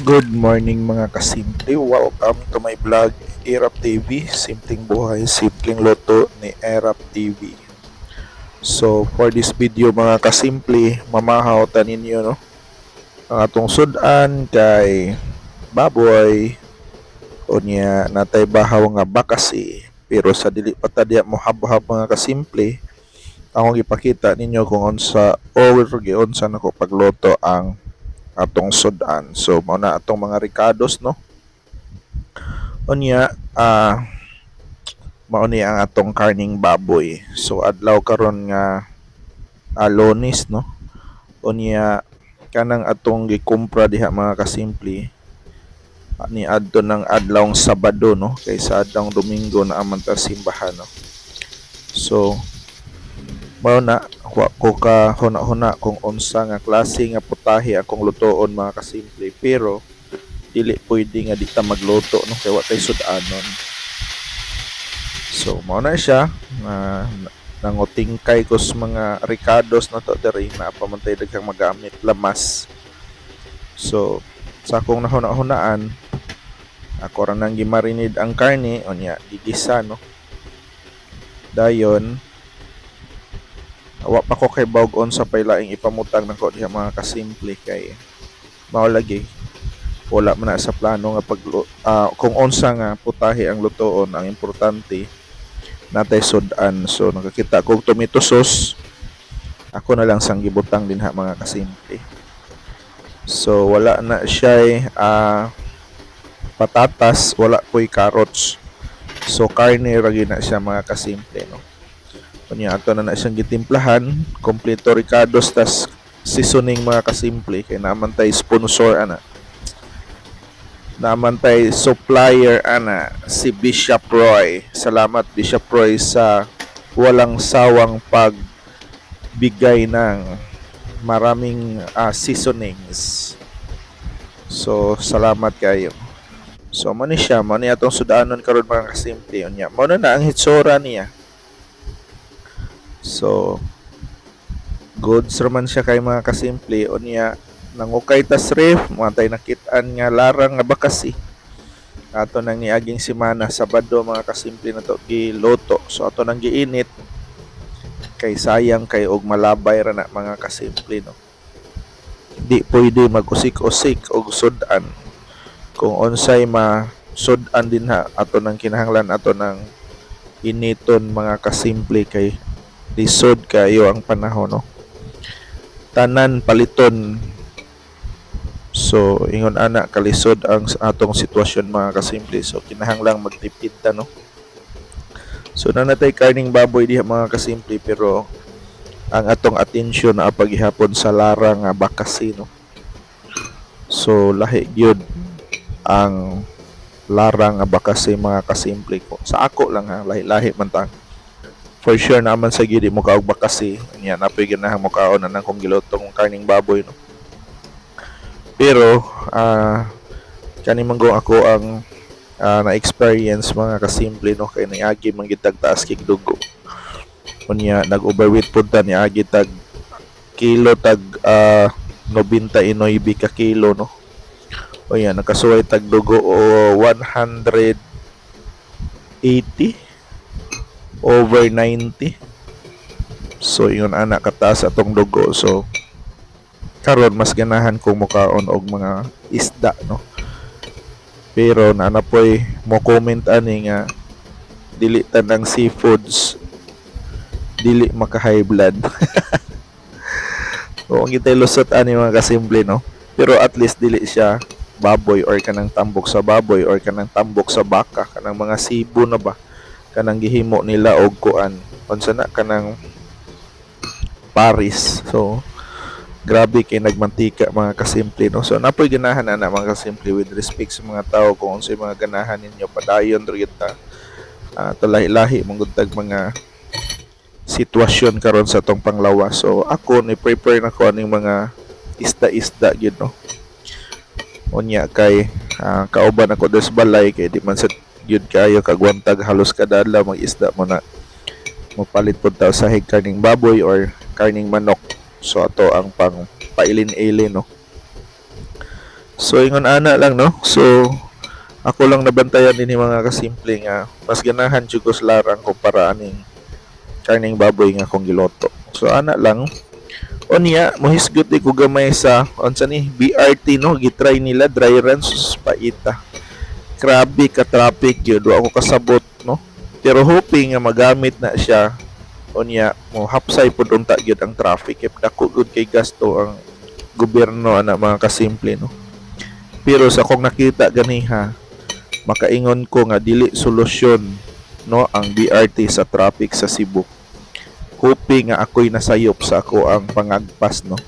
Good morning mga kasimple. Welcome to my vlog, Erap TV. Simpleng buhay, simpleng luto ni Erap TV. So, for this video mga kasimple, mamahaw tanin ninyo no? Ang atong sudan kay baboy o niya natay bahaw nga bakasi. Pero sa dili pa ta diya mo hab-hab mga kasimple, akong ipakita ninyo kung unsa or giunsa nako pagluto ang atong sudan. So, mao na atong mga ricados no. Unya, mao ni ang atong karning baboy. So adlaw karon nga Lunes no. Unya kanang atong gikumpra diha mga kasimple ni adto ng adlawng Sabado no kaysa adlawng Domingo na amang ta simbahan no. So mao na wa ko ka huna-huna kung unsa nga klase nga putahe akong lutoon mga kasimple, pero dili pwede nga di ta magluto no kay wa tay sudanon. So mao na siya nangutingkay ko sa mga ricados na to diri na pamantay daghang magamit lamas. So sa akong nahuna-hunaan ako ra nang gimarinid ang karne unya gigisa no. Dayon wa pa ko kay bawg-on sa paylaing ipamutang nako diha mga kasimple kay mao lagi wala man na sa plano nga kung unsa nga putahe ang lutoon. Ang importante natay sudan. So nakakita ko tomato sauce, ako na lang sang gibutang dinha mga kasimple. So wala na siya patatas, wala po'y carrots. So karne ra gyud na siya mga kasimple no. Kunya ato na siyang gitimplahan, kompleto ricados tas seasoning mga kasimple kay naman tay sponsor ana. Naman tay supplier ana si Bishop Roy. Salamat Bishop Roy sa walang sawang pagbigay ng maraming seasonings. So salamat kayo. So mo ni siya, mo ni atong sudanon karon mga kasimple unya. Mo na ang hitsura niya. So goods raman siya kay mga kasimple unya. Nangukay tas ref, matay nakit-an nga larang nga bakasi. Ato nang niaging semana Sabado mga kasimple na to giloto. So ato nang giinit kay sayang kay og malabay ra na mga kasimple no. Di pwede mag-usik-usik og sudan. Kung unsay sudan din ha ato nang kinahanglan ato nang initon mga kasimple kay lisod kayo ang panahon no. Tanan paliton. So ingon ana kalisod ang atong sitwasyon mga kasimple. So kinahanglang magtipid ta no. So nanatay karning baboy diha mga kasimple, pero ang atong atensyon na paghihapon sa larang nga bakasi no. So lahi gyud ang larang nga bakasi mga kasimple ko. Sa ako lang ha, lahi-lahi man ta. For sure naman sa gyud mo kaog bakasi. Nya napoy ganahan mo kaon na nang kung gilotong karning baboy no. Pero kani manggo ako ang na-experience mga kasimple no kay niagi man gitag taas kig dugo. Unya nag-overweight pud ta niagi tag kilo tag 99 ka kilo no. O yan, nakasuway tag dugo o 180 over 90. So yun ana kataas atong dugo. So karon mas ganahan kong mukaon og mga isda no. Pero nanapoy mo comment ani nga dili tanang seafoods dili maka high blood. O ang gitay lusot ani mga kasimple no. Pero at least dili siya baboy or kanang tambok sa baboy or kanang tambok sa baka, kanang mga sibo na ba kanang gihimo nila og kuan unsa na kanang Paris. So grabe kay nagmantika mga kasimple no. So napoy ganahan ana mga kasimple with respect sa mga tao kung unsay mga ganahan ninyo padayon ra gyud ta. Lahi-lahi manguntag mga sitwasyon karon sa tong panglawas. So ako ni prepare na ko aning mga isda-isda gyud no. Unya kay kauban ako des balay kay di man sa gyud kayo kagwantag halos kada adlaw mag-isda mo na mopalit pud ta sa karning baboy or karning manok. So ato ang pang pailin-ilin no. So ingon ana lang no. So ako lang nabantayan din mga kasimple nga mas ganahan jud ko sa larang kumpara aning karning baboy nga akong giloto. So ana lang unya mohisgot di ko gamay sa unsa ni BRT no, gitry nila dry run sus paita. Grabe ka traffic gyud, wa ako kasabot no. Pero hoping nga magamit na siya unya mo hapsay pud unta gyud ang traffic kay dako gud kay gasto ang gobyerno ana mga kasimple no. Pero sa akong nakita ganiha makaingon ko nga dili solusyon no ang BRT sa traffic sa Cebu. Hoping nga ako'y nasayop sa ako ang pangagpas no.